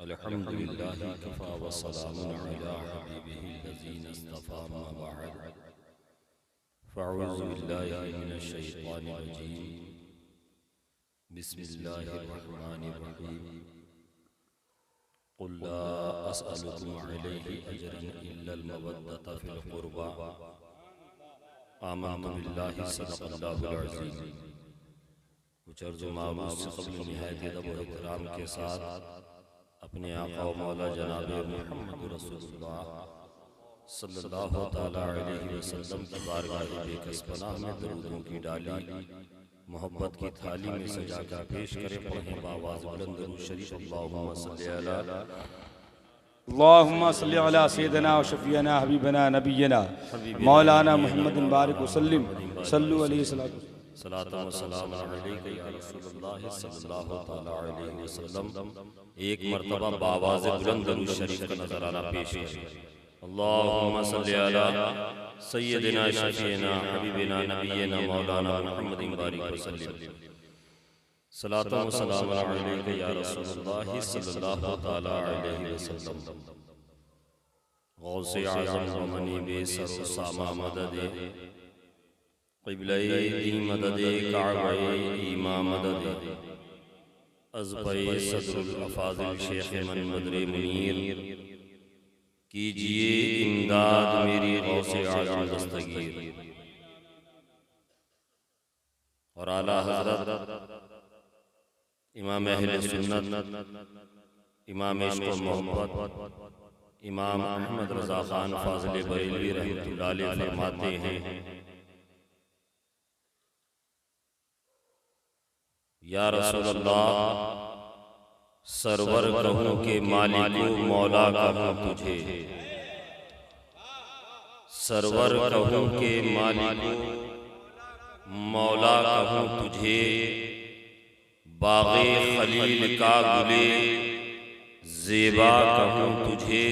अल्हम्दुलिल्लाहि Kaffa व सलामुन अला हबीबिहिल्लज़ीना इस्तफ़ा मा बअद फ़अऊज़ु बिल्लाहि मिनश शैतानिर रजीम बिस्मिल्लाहिर रहमानिर रहीम क़ुल ला अस्अलुकुम अलैहि अजरन इल्लल मवद्दता फ़िल क़ुरबा आमन्तु बिल्लाहि सदक़ल्लाहुल अज़ीम। कुछ अर्ज़ मारूफ़ से क़ब्ल निहायत अदब व इहतराम के साथ अपने आका व मौला जनाब मुहम्मद रसूलुल्लाह सल्लल्लाहु तआला अलैहि वसल्लम की बारगाह बेकस पनाह में दरूदों की डाली मोहब्बत की थाली में सजा कर पेश करे पढ़ें बावाज़ बुलंद दरूद शरीफ अल्लाहुम्मा सल्ली अला सय्यिदिना व शफ़ीना हबीबना नबिय्यना मौलाना मुहम्मदिन बारिक वसल्लिम सल्लु अलैहि सलातो व सलाम अलैका या रसूलल्लाह सल्लल्लाहु तआला अलैहि वसल्लम। एक मर्तबा बावाज़ बुलंद दरूद शरीफ का नजराना पेश करें। अल्लाहुम्मा सल्ली अला सय्यिदिना शफ़ीना हबीबना नबिय्यना मौलाना मुहम्मदिन बारिक वसल्लिम सलातो व सलाम अलैका या रसूलल्लाह सल्लल्लाहु तआला अलैहि वसल्लम। गौसे आज़म व मनीबे सरो सामा मददे क़िबले दी मददे काबे ईमा मददे अज़बे सदरुल अफ़ाज़िल शेख़ मन बद्रे मुनीर कीजिए इमदाद मेरी गौसे आज़म दस्तगीर। और आला हज़रत इमाम अहले सुन्नत इमाम इश्क़ व मोहब्बत इमाम अहमद रज़ा ख़ान फ़ाज़िल बरेलवी रहमतुल्लाह अलैह फरमाते हैं, या रसूलल्लाह सरवर कहूँ के मालिको मौला कहूँ तुझे, सरवर कहूँ के मालिको मौला कहूँ तुझे, बाग़े खलील का गुले ज़ेबा कहूँ तुझे,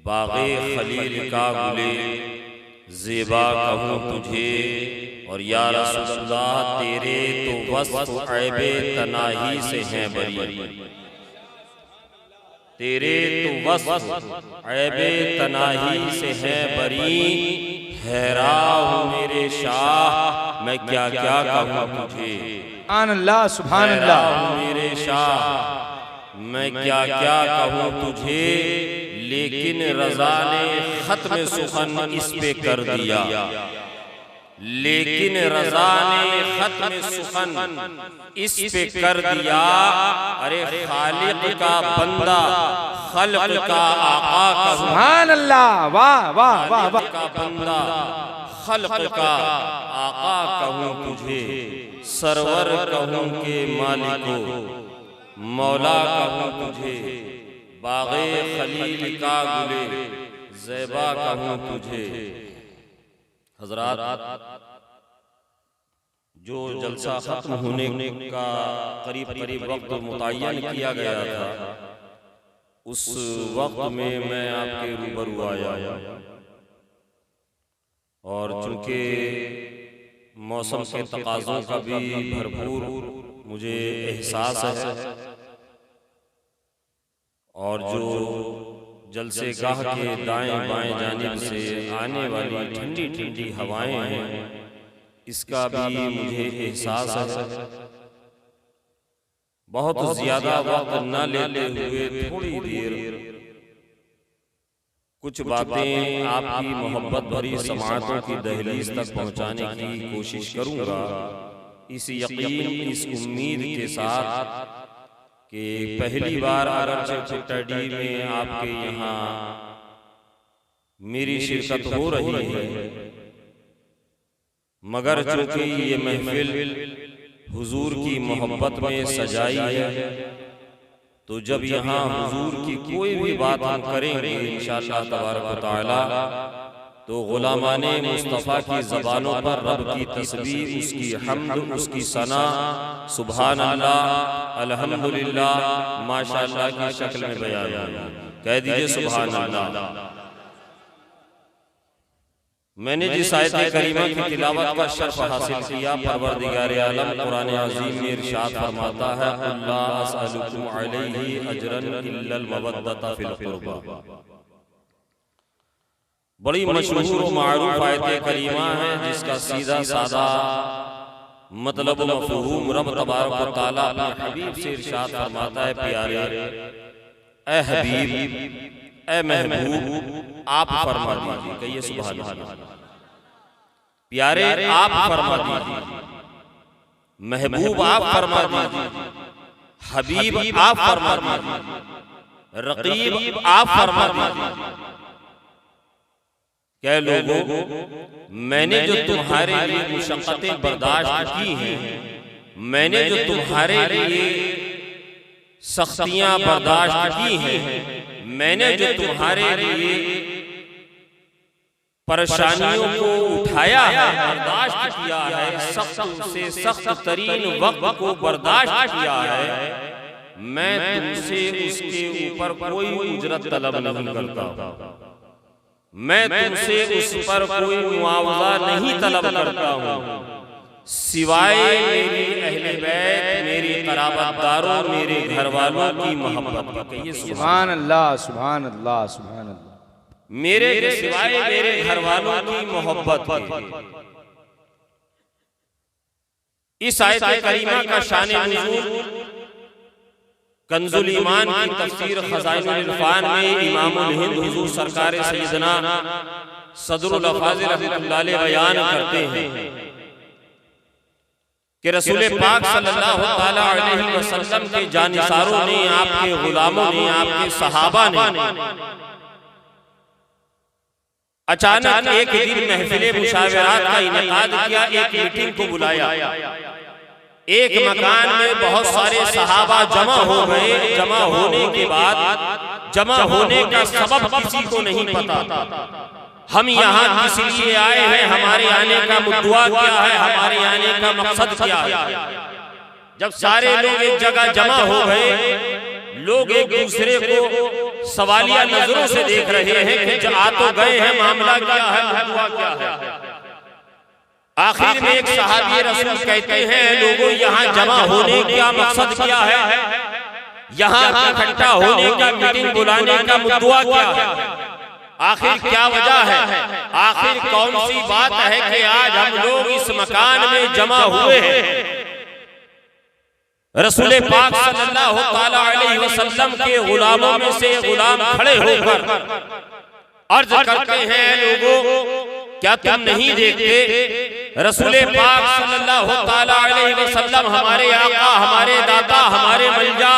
बाग़े खलील का गुले ज़ेबा कहूँ तुझे। और या रसूलल्लाह तेरे तो वस्फ़ ऐबे तनाही से हैं बरी, तेरे तो वस्फ़ ऐबे तनाही से हैं बरी। हैरान हूँ मेरे शाह मैं क्या क्या कहूँ तुझे, सुभान अल्लाह सुभान अल्लाह। मेरे शाह मैं क्या क्या कहूँ तुझे, लेकिन रज़ा ने ख़त्म सुख़न इस पे कर दिया, लेकिन रज़ा ने ख़त्म सुख़न इस पे कर दिया। अरे खालिक का बंदा खल्क़ का आका कहूँ, सुभान अल्लाह वाह वाह वाह वाह। का बंदा खल्क़ का आका कहूँ तुझे, सरवर कहूँ के मालिको मौला कहूँ तुझे, बाग़े खलील का गुले ज़ेबा कहूँ तुझे। हज़रात जो जलसा ख़त्म होने का करीब करीब वक्त मुतय्यन किया गया था, उस वक्त में मैं आपके रूबरू आया और चूँकि मौसम के तकाज़ों का भी भरपूर मुझे एहसास है और जो जलसे गाह के दाएं बाएं जानिब से आने वाली ठंडी ठंडी हवाएं हैं, इसका भी मुझे एहसास है। बहुत ज़्यादा वक्त न लेते हुए थोड़ी देर कुछ बातें आपकी मोहब्बत भरी समाअतों की दहलीज तक पहुँचाने की कोशिश करूँगा, इस यकीन इस उम्मीद के साथ कि पहली बार अगरचे चिट्टाडी में आपके यहाँ मेरी शिरकत हो रही है, मगर चूँकि ये महफिल हुजूर की मोहब्बत में सजाई है, तो जब यहाँ हुजूर की कोई भी बात हम करेंगे इंशाअल्लाह तबारक व तआला, तो गुलामाने मुस्तफ़ा की ज़बानों पर रब की तस्बीह, उसकी हम्द, उसकी सना, सुभान अल्लाह, अल्हम्दुलिल्लाह, माशाअल्लाह की शक्ल में बयान होगा। कह दीजिए सुभान अल्लाह। मैंने जिस आयत करीमा की तिलावत का शर्फ हासिल किया, परवरदिगार आलम कुरान अज़ीम में इरशाद फरमाता है, ला असअलुकुम अलैहि अजरन इल्लल मवद्दता फिल कुर्बा। बड़ी मशहूर और मारूफ आयत करीमा है जिसका सीधा सादा मतलब मफ़हूम रब तबारक व तआला अपने हबीब से इरशाद फरमाता है, प्यारे ए हबीब ए महबूब आप फरमा दीजिए। कहिए सुभान अल्लाह। प्यारे आप फरमा दीजिए, महबूब आप फरमा दीजिए, हबीब आप फरमा दीजिए, रकीब आप फरमा दीजिए। क्या लोगों, मैंने जो तुम्हारे लिए मुशक्क़तें बर्दाश्त की हैं, मैंने जो तुम्हारे लिए सख्तियां बर्दाश्त की हैं, मैंने जो तुम्हारे लिए परेशानियों को उठाया है, बर्दाश्त किया है, सख्त से सख्त तरीन वक्त को बर्दाश्त किया है, मैं तुमसे उसके ऊपर कोई उजरत तलब नहीं करता, मैं तुमसे उस पर कोई मुआवजा नहीं तलब करता हूँ, सिवाय मेरी अहले बैत, मेरी क़राबतदारों, मेरे घर वालों की मोहब्बत के। कहिए सुभान अल्लाह, सुभान अल्लाह, सुभान अल्लाह। मेरे सिवाय मेरे घर वालों की मोहब्बत के। इस आयत करीमा का शान नुज़ूल कंजुल ईमान की तफसीर खज़ाइनुल इरफान में इमामुल हिंद हुजूर सरकार सैयदना सदरुल अफ़ाज़िल रहमतुल्लाह अलैह बयान करते हैं कि रसूल पाक सल्लल्लाहु तआला अलैहि वसल्लम के जानिसारों ने, आपके गुलामों ने, आपके सहाबा ने अचानक एक दिन महफिल मुशावरात का इनेकाद किया, एक मीटिंग को बुलाया। एक मकान में बहुत सारे सहाबा जमा हो गए। जमा होने के बाद, जमा होने का सबब किसी को नहीं पता। हम यहाँ किस लिए आए हैं, हमारे आने का मुद्दा क्या है, हमारे आने का मकसद क्या है। जब सारे लोग एक जगह जमा हो गए, लोग एक दूसरे को सवालिया नजरों से देख रहे हैं कि आ तो गए हैं, मामला क्या है, मुद्दा क्या है। आखिर में एक सहाबी रसूल कहते हैं, लोगों यहाँ जमा होने का मकसद क्या है, यहाँ इकट्ठा होने का, मीटिंग बुलाने का मुद्दा क्या है, आखिर क्या वजह है, आखिर कौन सी बात है कि आज हम लोग इस मकान में जमा हुए हैं। रसूल पाक सल्लल्लाहु तआला अलैहि वसल्लम के गुलामों में से गुलाम खड़े होकर अर्ज करते हैं, लोगों क्या तुम नहीं देखते रसूल पाक सल्लल्लाहु तआला अलैहि वसल्लम हमारे आका, हमारे दाता, हमारे मलजा,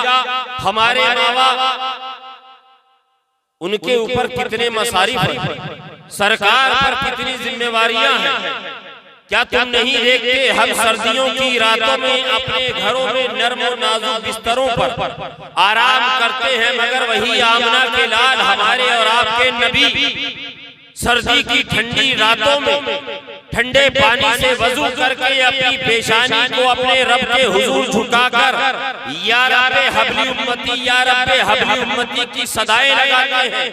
हमारे मावा, उनके ऊपर कितने मसारिफ हैं, सरकार पर कितनी जिम्मेवारियां हैं। क्या तुम नहीं देखते हम सर्दियों की रातों में अपने घरों में नर्म और नाजुक बिस्तरों पर आराम करते हैं, मगर वही आमना के लाल हमारे और आपके नबी सर्दी की ठंडी रातों में ठंडे पानी से वजू करके अपनी पेशानी को अपने रब के हुजूर झुकाकर या रब्बे हबली उम्मती, या रब्बे हबली उम्मती की सदाएं लगाते हैं।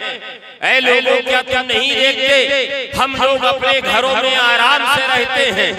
ऐ लोगों क्या तुम नहीं देखते हम लोग अपने घरों में आराम से रहते हैं,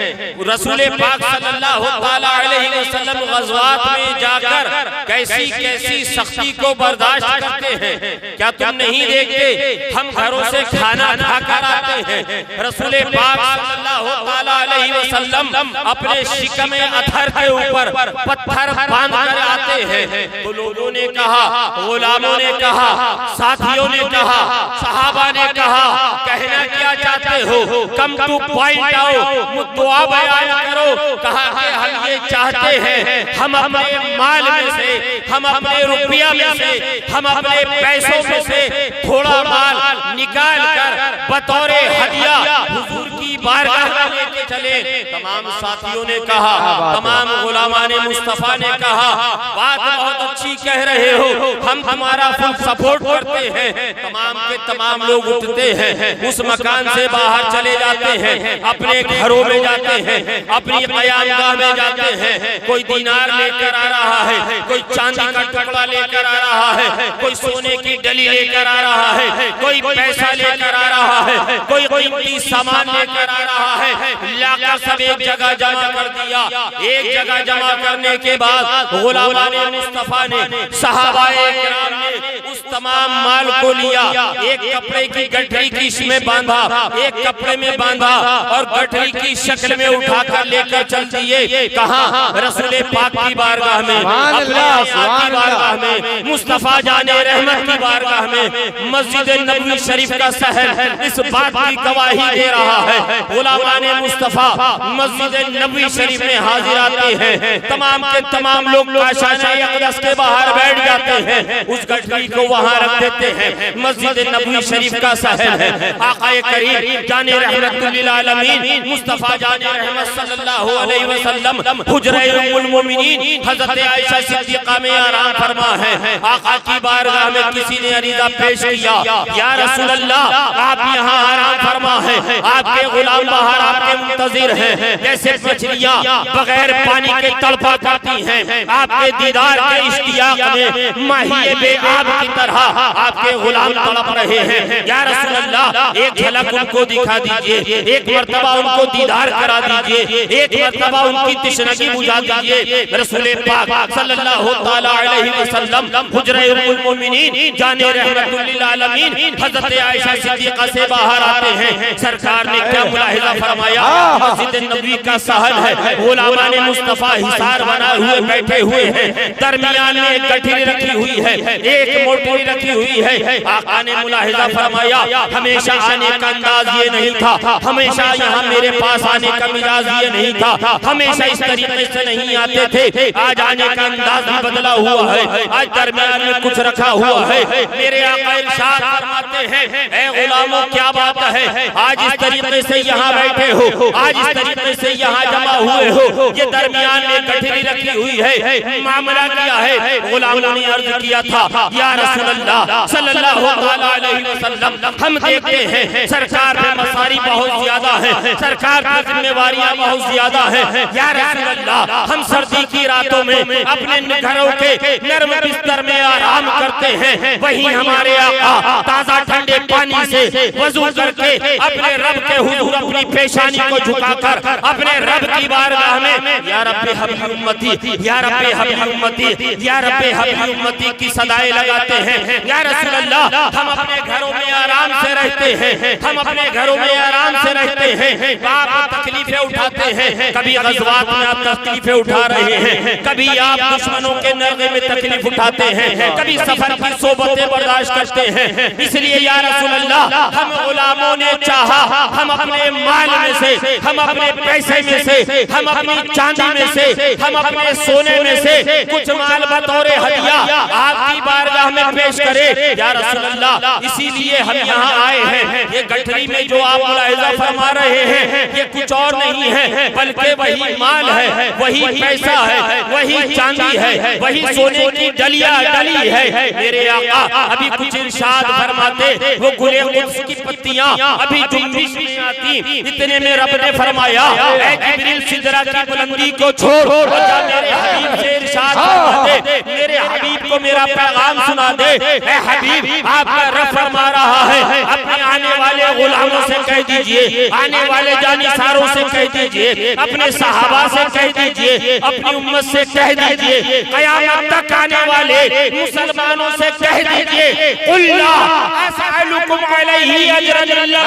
रसूल पाक सल्लल्लाहु तआला अलैहि वसल्लम गज़वात में जाकर कैसी कैसी सख्ती को बर्दाश्त करते हैं। क्या तुम नहीं देखते हम घरों से खाना खाकर आते हैं, रसूल पाक सल्लल्लाहु तआला अलैहि वसल्लम अपने शिकम अथर के ऊपर पत्थर बांध कर आते हैं। तो लोगों ने कहा, गुलामों ने कहा, साथियों ने कहा, सहाबा ने कहा, कहना क्या चाहते हो, कम टू पॉइंट आओ, मुद्दा बयान करो। कहा कि हम ये चाहते हैं हम अपने माल में से, हम अपने रुपया में से, हम अपने पैसों में से थोड़ा माल निकाल कर बतौर हदिया हुजूर की बारगाह में लेके चले। तमाम साथियों ने कहा, तमाम गुलामा ने मुस्तफा ने कहा, बात बहुत अच्छी कह रहे हो, हम तुम्हारा फुल सपोर्ट करते हैं। तमाम के तमाम लोग उठते हैं, उस मकान से बाहर चले जाते हैं, अपने घरों में जाते हैं, अपनी क़यामगाह में जाते हैं। कोई दीनार लेकर आ रहा है, कोई चांदी का टुकड़ा लेकर आ रहा है, कोई सोने की डली लेकर आ रहा है, कोई पैसा लेकर आ रहा है, कोई कीमती सामान लेकर आ रहा है। लाकर सब एक जगह जमा कर दिया। एक जगह जमा करने के बाद गुलामाने मुस्तफा ने, सहाबाए किराम ने उस तमाम माल को लिया, एक कपड़े की गठरी की इसमें बांधा, एक कपड़े में बांधा और गठरी की शक्ल में उठाकर लेकर चल दिए। कहाँ? रसूल पाक की बारगाह में, अपने आका की बारगाह में, मुस्तफा जाने रहमत की बारगाह में। मस्जिद नबवी शरीफ का शहर इस बात की गवाही दे रहा है। गुलामाने मुस्तफा मस्जिद नबवी शरीफ में हाजिर आते हैं, तमाम के तमाम लोग काशाने अक़दस के बाहर बैठ जाते हैं, उस गठरी को वहां रख देते हैं। मस्जिद नबवी शरीफ का शहर है। आक़ाए करीम जाने रहमतुल लिल आलमीन मुस्तफा जाने रहमत सल्लल्लाहु अलैहि वसल्लम हुजरे उम्मुल मोमिनीन हज़रत आयशा सिद्दीक़ा में आराम फरमा है। आका की बारगाह में किसी ने अरीज़ा पेश किया, या रसूल अल्लाह आप यहाँ आराम फरमा है, आपके गुलाम बाहर आपके मुंतज़िर हैं। जैसे मछलियाँ बगैर पानी के तड़पा करती हैं, आपके दीदार के इश्तियाक़ में माहिए बेआब की तरह आपके गुलाम तड़प रहे हैं। या रसूल अल्लाह एक झलक उनको दिखा दीजिए, एक मर्तबा उनको दीदार करा दीजिए, एक मर्तबा उनकी तशनगी बुझा दीजिए। रसूल पाक सल्लल्लाहु तआला अलैहि वसल्लम हुजरे उम्मुल मोमिनीन जाने रहमतुल लिल आलमीन हज़रत आयशा सिद्दीक़ा से बाहर आते हैं। सरकार ने क्या मुलाहिज़ा फरमाया? मस्जिद नबवी का शहर है, गुलामाने मुस्तफा हिसार बनाए हुए बैठे हुए हैं, दरमियान में एक गठरी रखी हुई है, एक मोटरी रखी हुई है। आका ने मुलाहिज़ा फरमाया, हमेशा आने का अंदाज ये नहीं था, हमेशा यहाँ मेरे पास आने का मिजाज ये नहीं था, हमेशा इस तरीके से नहीं आते थे, आज आने का अंदाज भी बदला हुआ है, आज दरमियान में कुछ रखा हुआ है। मेरे आका इरशाद फरमाते हैं, ऐ गुलामों क्या बात है, आज इस तरीके से यहाँ बैठे हो, आज इस तरीके से यहाँ जमा हुए हो, ये दरमियान में गठरी रखी हुई है, मामला क्या है? गुलामों ने अर्ज किया था, या रसूल अल्लाह सल्लल्लाहु अलैहि वसल्लम हम देखते हैं सरकार पे मसारी बहुत ज्यादा है, सरकार की जिम्मेवारियां बहुत ज्यादा है। या रसूल अल्लाह हम सर्दी की रातों में अपने घरों के नरम बिस्तर में आराम करते हैं, वहीं हमारे आका ताजा ठंडे पानी से वजू करके अपने रब के हुजूर अपनी पेशानी को झुकाकर अपने रब की बारगाह में या रब्बे हबीब उम्मती, या रब्बे हबीब उम्मती, या रब्बे हबीब उम्मती की सदाएं लगाते हैं। या रसूल अल्लाह हम अपने घरों में आराम से रहते हैं, हम अपने घरों में आराम से रहते हैं, आप तकलीफें उठाते हैं, कभी ग़ज़वात में आप तकलीफें उठा रहे हैं, कभी आप दुश्मनों के नरगे में तकलीफ उठाते हैं, कभी सफर की सोबतें बर्दाश्त करते हैं। इसलिए या रसूल अल्लाह हम गुलामों ने चाहा, हम अपने माल में से, हम अपने पैसे में से, हम अपनी चांदी में से, हम अपने सोने में से कुछ माल बतौर हदिया आपकी बारगाह में पेश करें। या रसूल अल्लाह इसीलिए हम यहाँ आए हैं। ये गठरी में जो आप मुलाहिज़ा फरमा रहे हैं ये कुछ और नहीं है बल्कि वही माल है, वही पैसा है, वही चांदी है, वही सोने की डलिया डली है। मेरे आका अभी कुछ इरशाद फरमाते, वो गुले कुद्स की पत्तियां अभी जुम्बिश में आती, इतने में रब ने फरमाया, ऐ जिब्रील सिदरा की बुलंदी को छोड़ और जा मेरे हबीब से इरशाद फरमा दे, मेरे हबीब को मेरा पैगाम सुना दे। ऐ हबीब आपका रब फरमा रहा है, अपने आने वाले गुलामों से कह दीजिए, आने वाले जानिसारों से कह दीजिए, अपने सहाबा से कह दीजिए, अपनी उम्मत से कह दीजिए, क़यामत तक आने वाले मुसलमानों से कह दीजिए, कुल ला असअलुकुम अलैहि अजरन इल्ला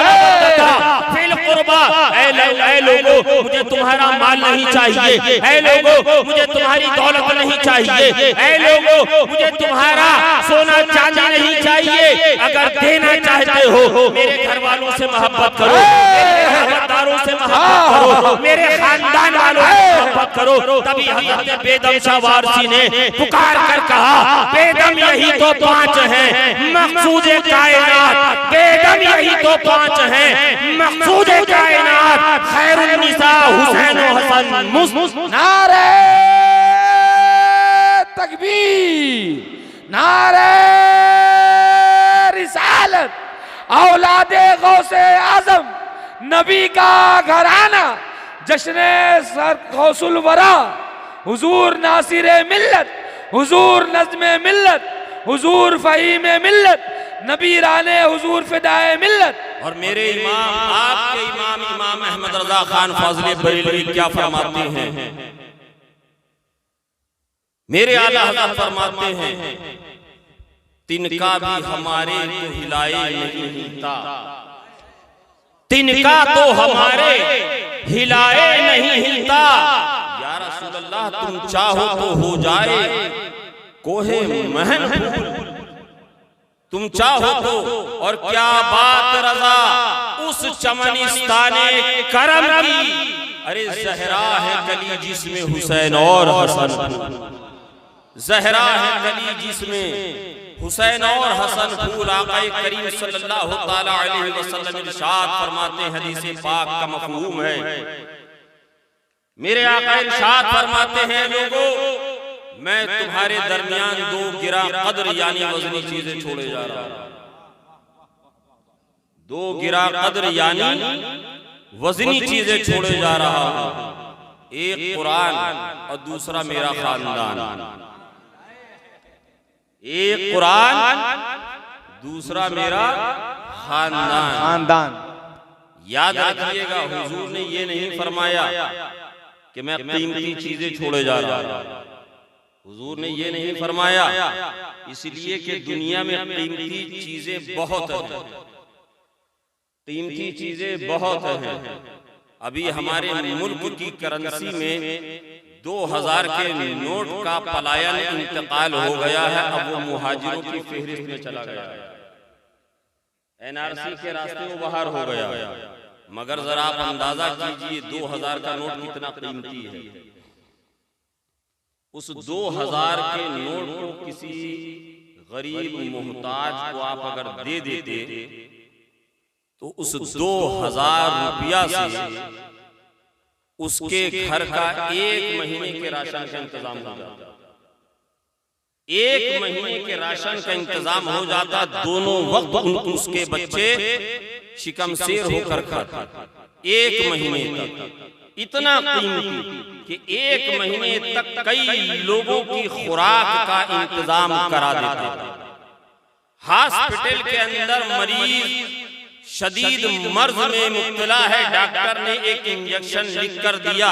फिल कुर्बा। ऐ लोगों मुझे तुम्हारा माल नहीं चाहिए, ऐ लोगों मुझे तुम्हारी दौलत नहीं चाहिए, ऐ लोगों मुझे तुम्हारा सोना चांदी नहीं चाहिए। अगर देना चाहते हो मेरे घर वालों से मोहब्बत करो, मेरे रहमतदारों से मोहब्बत करो, मेरे खानदान वालों से मोहब्बत करो। तभी हज़रत बेदम शाह वारसी ने पुकार कर कहा, बेदम यही तो पांच हैं मक़सूद-ए कायनात, बेदम यही तो पांच हैं मक़सूद-ए कायनात, खैरुन निसा हुसैन व हसन। नारे तकबीर, नारे रिसालत, औलादे गौसे आजम नबी का घराना, जश्ने सर गौसुल वरा, हुजूर नासिरे मिल्लत, हुजूर नज़्मे मिल्लत, हुजूर फ़हीमे मिल्लत, नबी राने हुजूर फिदाए मिल्लत। और मेरे इमाम, आपके इमाम इमाम अहमद रजा खान फाज़िले बरेलवी क्या फरमाते हैं? मेरे आला हज़रत फरमाते हैं, तिनका भी हमारे तो हिलाए नहीं हिलता, तिनका तो हमारे हिलाए नहीं हिलता। या रसूल अल्लाह तुम चाहो तो हो जाए कोहे महन फूल, तुम चाहो तो। और क्या बात रजा उस चमनिस्ताने करम की, अरे ज़हरा है कली जिसमें हुसैन और हसन, ज़हरा है कली जिसमें हुसैन और हसन फूल। आक़ाए करीम सल्लल्लाहु ताला अलैहि वसल्लम इरशाद फरमाते हैं, हदीस पाक का मफ़हूम है, मेरे आका इरशाद फरमाते हैं, लोगों मैं तुम्हारे दरमियान दो गिरा कद्र यानी वज़नी चीजें छोड़े जा रहा हूं, दो गिरा कद्र यानी वज़नी चीजें छोड़े जा रहा हूं, एक कुरान और दूसरा मेरा खानदान। एक कुरान, दूसरा मेरा खानदान। याद रखिएगा, हुजूर ने ये नहीं फरमाया कि मैं कीमती चीजें छोड़े जा रहा हूं, हुजूर ने ये नहीं फरमाया, इसलिए कि दुनिया में कीमती चीजें बहुत हैं, कीमती चीजें बहुत हैं। अभी हमारे मुल्क की करेंसी में 2000 के नोट का पलायन इंतकाल हो गया है, अब वो मुहाजिरों की फहरिस्त में चला गया है, एनआरसी के रास्ते वो बाहर हो गया है। मगर जरा आप अंदाजा कीजिए 2000 का नोट कितना कीमती है। उस 2000 के नोट को किसी गरीब मोहताज को आप अगर दे देते तो उस 2000 रुपया से उसके घर का 1 महीने के राशन का इंतजाम हो जाता, 1 महीने के राशन का इंतजाम हो जाता। दोनों वक्त उसके बच्चे शिकमशेर होकर खाते 1 महीने तक। इतना कीमती कि 1 महीने तक कई लोगों की खुराक का इंतजाम करा देते। हॉस्पिटल के अंदर मरीज शदीद मर्ज में मुब्तला है, डॉक्टर ने एक इंजेक्शन लिख कर दिया,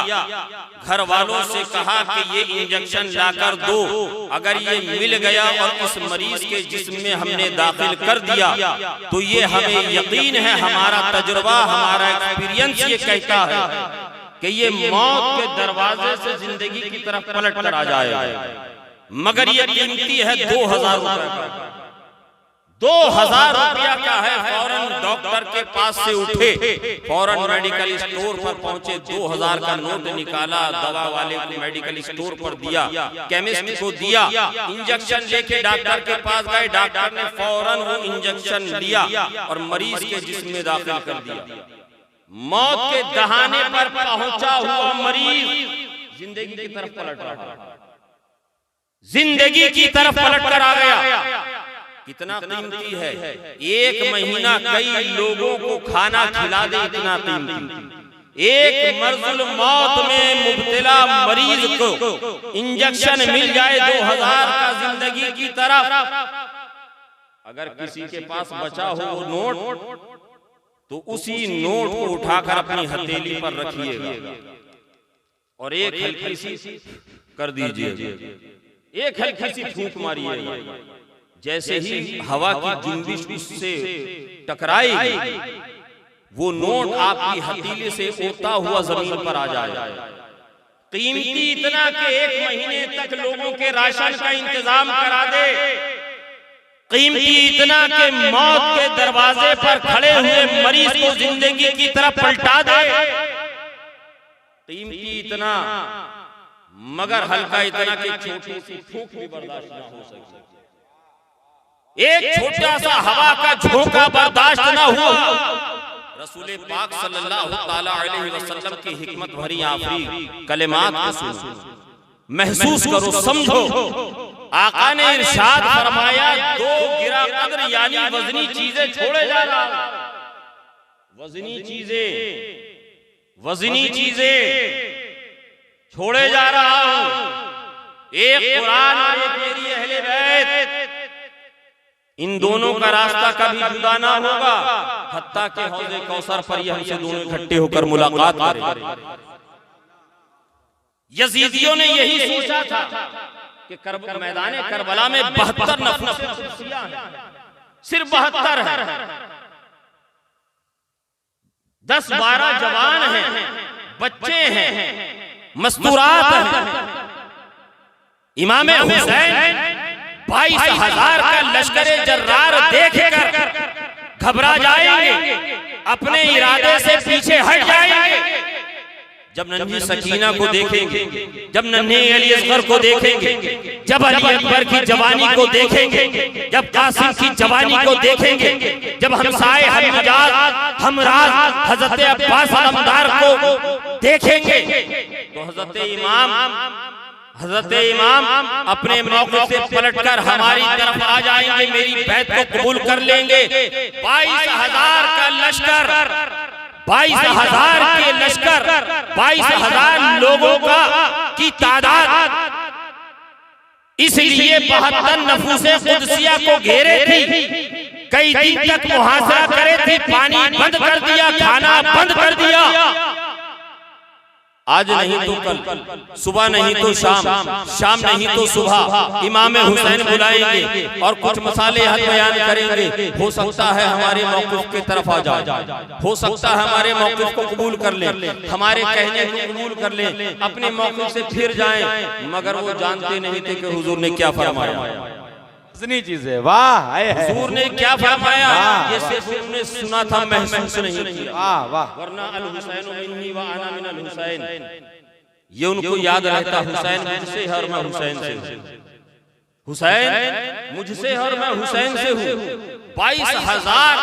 घर वालों से कहा कि ये इंजेक्शन लाकर दो, अगर ये मिल गया और इस मरीज के जिस्म में हमने दाखिल कर दिया तो ये हमें यकीन है, हमारा तजुर्बा, हमारा एक्सपीरियंस ये कहता है कि ये मौत के दरवाजे से जिंदगी की तरफ पलट कर आ जाएगा। मगर ये कीमती है 2000 रुपए, 2000 रुपया का है। फौरन डॉक्टर के पास से उठे, फौरन मेडिकल स्टोर पर पहुंचे, 2000 का नोट निकाला, दवा वाले को मेडिकल स्टोर पर दिया, केमिस्ट को दिया, इंजेक्शन लेके डॉक्टर के पास गए, डॉक्टर ने फौरन वो इंजेक्शन लिया और मरीज के जिस्म में दाखिल कर दिया। मौत के दहाने पर पहुंचा हुआ मरीज जिंदगी की तरफ पलट रहा, जिंदगी की तरफ पलट कर आ गया। कितना कीमती है, 1 महीना कई लोगों को खाना खिला दे, इतना कीमती। एक मर्जुल मौत में मुब्तला मरीज को इंजेक्शन मिल जाए 2000 का जिंदगी की तरफ, अगर किसी के पास बचा हो वो नोट तो उसी नोट को उठाकर अपनी हथेली पर रखिएगा और एक हल्की सी कर दीजिए, एक हल्की सी फूंक मारिएगा। जैसे ही हवा की जुम्बिश उससे टकराएगी वो नोट आपकी हथेली से उड़ता हुआ जमीन पर आ जाएगा। कीमती इतना कि 1 महीने तक लोगों के राशन का इंतजाम करा दे, कीमती इतना कि मौत के दरवाजे पर खड़े हुए मरीज को जिंदगी की तरफ पलटा दे, कीमती इतना मगर हल्का इतना कि छोटी सी फूंक भी बर्दाश्त न हो सके, एक छोटा सा हवा का झोंका बर्दाश्त न हुआ। रसूल पाक सल्लल्लाहु ताला अलैहि वसल्लम की हिकमत भरी आखिरी कलिमात को सुनो, महसूस करो, समझो। आका ने इरशाद फरमाया, दो गिरा कद्र यानी वजनी चीजें छोड़े जा रहा हूं। वजनी चीजें छोड़े जा रहा हूं। एक कुरान और एक मेरी अहले बैत, इन दोनों का रास्ता कभी जुदा ना होगा, हत्ता के हौज़े कौसर पर ये हमसे दोनों इकट्ठे होकर मुलाकात करेंगे। यजीदियों ने यही सोचा था कि मैदान करबला में 72 नफ्सियां हैं, सिर्फ 72 है, 10-12 जवान हैं, बच्चे हैं, मस्तूरात हैं। इमाम हुसैन 22,000 का लश्करे जर्रार देखकर घबरा जाएंगे, अपने इरादे से पीछे हट जाएंगे। जब नन्ही सकीना को देखेंगे, जब नन्हे अली असगर को देखेंगे, जब अली अकबर की जवानी को देखेंगे, जब कासिम की जवानी को देखेंगे, जब हमसाए हमराज हजरत अब्बास अलमदार को देखेंगे, तो हजरत इमाम अपने मौके से पलटकर हमारी तरफ आ जाएंगे, मेरी बैत को कबूल कर लेंगे। 22,000 का लश्कर, 22,000 के लश्कर, 22,000 लोगों का की तादाद, इसलिए 72 नफूसे कुदसिया को घेरे थी, कई दिन तक मुहासरा करे थे, पानी बंद कर दिया, खाना बंद कर दिया। आज नहीं तो कल, सुबह नहीं तो शाम नहीं तो सुबह इमाम हुसैन बुलाएंगे और कुछ मसाले हद बयान करेंगे। हो सकता है हमारे मौक़िफ़ की तरफ आ जाए, हो सकता है हमारे मौक़िफ़ को कबूल कर ले, हमारे कहने को कबूल कर ले, अपने मौक़िफ़ से फिर जाएं, मगर वो जानते नहीं थे कि हुजूर ने क्या फरमाया। चीजें, वाह, हुजूर ने क्या फरमाया ये सिर्फ उन्होंने सुना था, महसूस नहीं किया। वरना अल हुसैन मिन्नी व अना मिनल हुसैन, ये उनको याद रहता, हुसैन मुझसे है और मैं हुसैन से हूं, हुसैन मुझसे है और मैं हुसैन से हूं। 22,000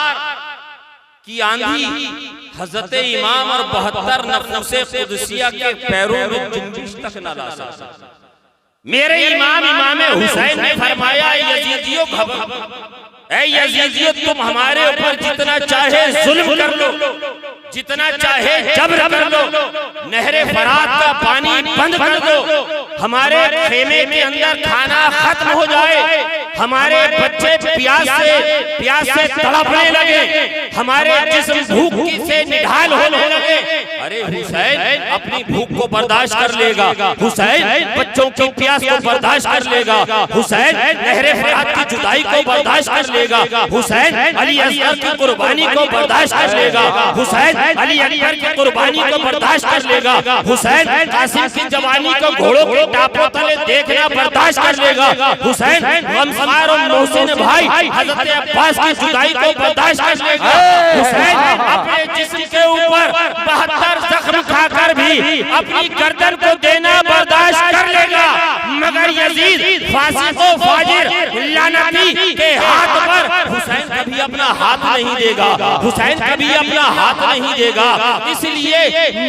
की आंधी हजरत इमाम और 72 नफूसे कुदसिया के पैरों में जुंबिश तक न ला सकता। मेरे इमाम हुसैन ने फरमाया, यजीदियों ऐ यजीदियों, तुम हमारे ऊपर जितना चाहे जुल्म कर लो, जितना चाहे जबर कर लो, नहरे फरात का पानी बंद कर दो, हमारे खेमे के अंदर खाना खत्म हो जाए, हमारे बच्चे प्यास से तड़पने लगे, हमारे जिस्म भूख से निढाल होने लगे। अरे हुसैन अपनी भूख को बर्दाश्त कर लेगा, हुसैन बच्चों की प्यास को बर्दाश्त कर लेगा, हुसैन नहरे फरात की जुदाई को बर्दाश्त कर लेगा, हुसैन अली असगर की कुर्बानी को बर्दाश्त कर लेगा, हुसैन अली अकबर की कुर्बानी को बर्दाश्त कर लेगा, हुसैन कासिम की जवानी को घोड़ों के टापों तले देखना बर्दाश्त कर लेगा, हुसैन गमसार और मोहसिन भाई हजरत अब्बास की जुदाई को बर्दाश्त कर लेगा, हुसैन अपने जिस्म के ऊपर 72 जख्म खाकर भी अपनी गर्दन को देना बर्दाश्त कर लेगा, मगर यजीद फासिक व फाजिर लानती के हाथ पर हुसैन कभी अपना हाथ नहीं देगा, हुसैन कभी अपना हाथ नहीं देगा। इसलिए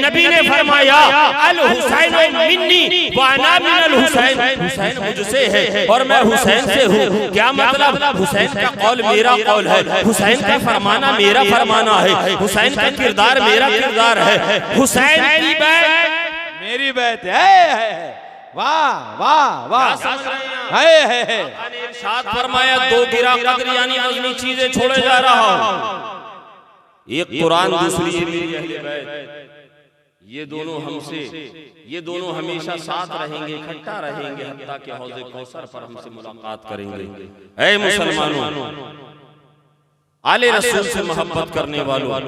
नबी ने फरमाया, अल हुसैन मिन्नी व अना मिनल हुसैन, हुसैन मुझसे है और मैं हुसैन से हूँ। क्या मतलब? हुसैन का कौल मेरा कौल है, हुसैन का फरमाना मेरा फरमाना है, हुसैन का किरदार मेरा किरदार है, हुसैन की बैत मेरी बैत है। वाह वाह वाह, है। इरशाद फरमाया, दो गिरा कद्र यानी वज़नी चीजें छोड़े जा रहा हूं, एक कुरान दूसरी मेरी अहले बैत, ये दोनों हमेशा साथ रहेंगे, इकट्ठा रहेंगे, हत्ता के हौज़े कौसर पर हमसे मुलाकात करेंगे। ऐ मुसलमानों, आले रसूल से मोहब्बत करने वालों,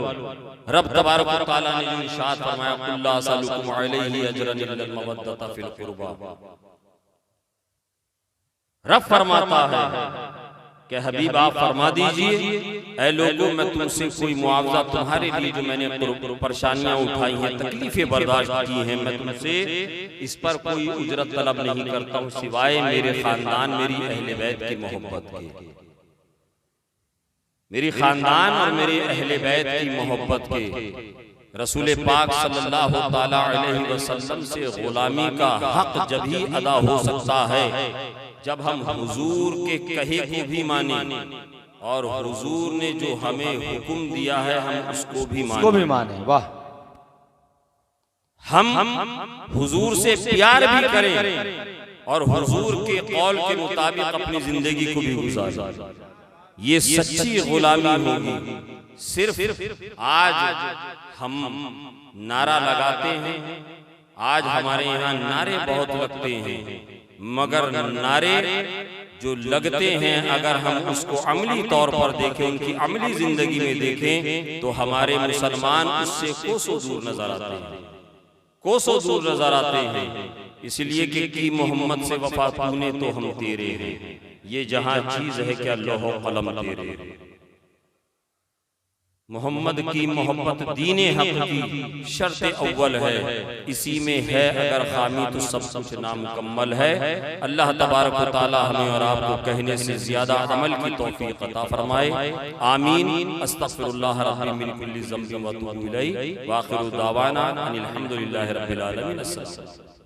रब तबारक व तआला ने जो इरशाद फरमाया, कुल ला असअलुकुम अलैहि अजरन इल्ला अल मवद्दत फिल कुर्बा, रब फरमाता है कि हबीब आप फरमा दीजिए, ऐ लोगों, मैं तुमसे कोई मुआवजा तुम्हारे लिए जो मैंने परेशानियां उठाई हैं, तकलीफें बर्दाश्त की हैं, मैं तुमसे इस पर कोई उजरत तलब नहीं करता हूँ, सिवाय मेरे खानदान, मेरी अहले बैत की मोहब्बत के, मेरी खानदान और मेरे अहले बैत की मोहब्बत के। रसूल पाक सल्लल्लाहु ताला अलैहि वसल्लम से गुलामी का हक जब ही अदा हो सकता है जब हम हुजूर के कहे को भी माने और हुजूर ने जो हमें हुक्म दिया है हम उसको भी माने। वाह। हम हुजूर से प्यार भी करें और हुजूर के कौल के मुताबिक अपनी जिंदगी को भी गुजारें। ये सच्ची गुलामी होगी। सिर्फ आज हम नारा लगाते हैं, आज हमारे यहाँ नारे बहुत लगते हैं, मगर नारे जो लगते हैं अगर हम उसको अमली तौर पर देखें, उनकी अमली जिंदगी में देखें तो हमारे मुसलमान उससे कोसों दूर नजर आते हैं, कोसों दूर नजर आते हैं। इसलिए कि मोहम्मद से वफा तूने तो हम तेरे हैं, ये जहां चीज है क्या लोहो कलम तेरे हैं। मोहम्मद की मोहब्बत दीने हक की शर्त अव्वल है, इसी में है अगर खामी तो सब कुछ नामुकम्मल है। अल्लाह तबारक व तआला हमें और आपको कहने से ज्यादा अमल की तौफीक अता फरमाए। आमीन। अस्तगफिरुल्लाह रब्बी मिन कुल्ली ज़ंबिन व अतूबु इलैहि व आखिरु दावाना अनिल हम्दुलिल्लाहि रब्बिल आलमीन। अस्सलाम।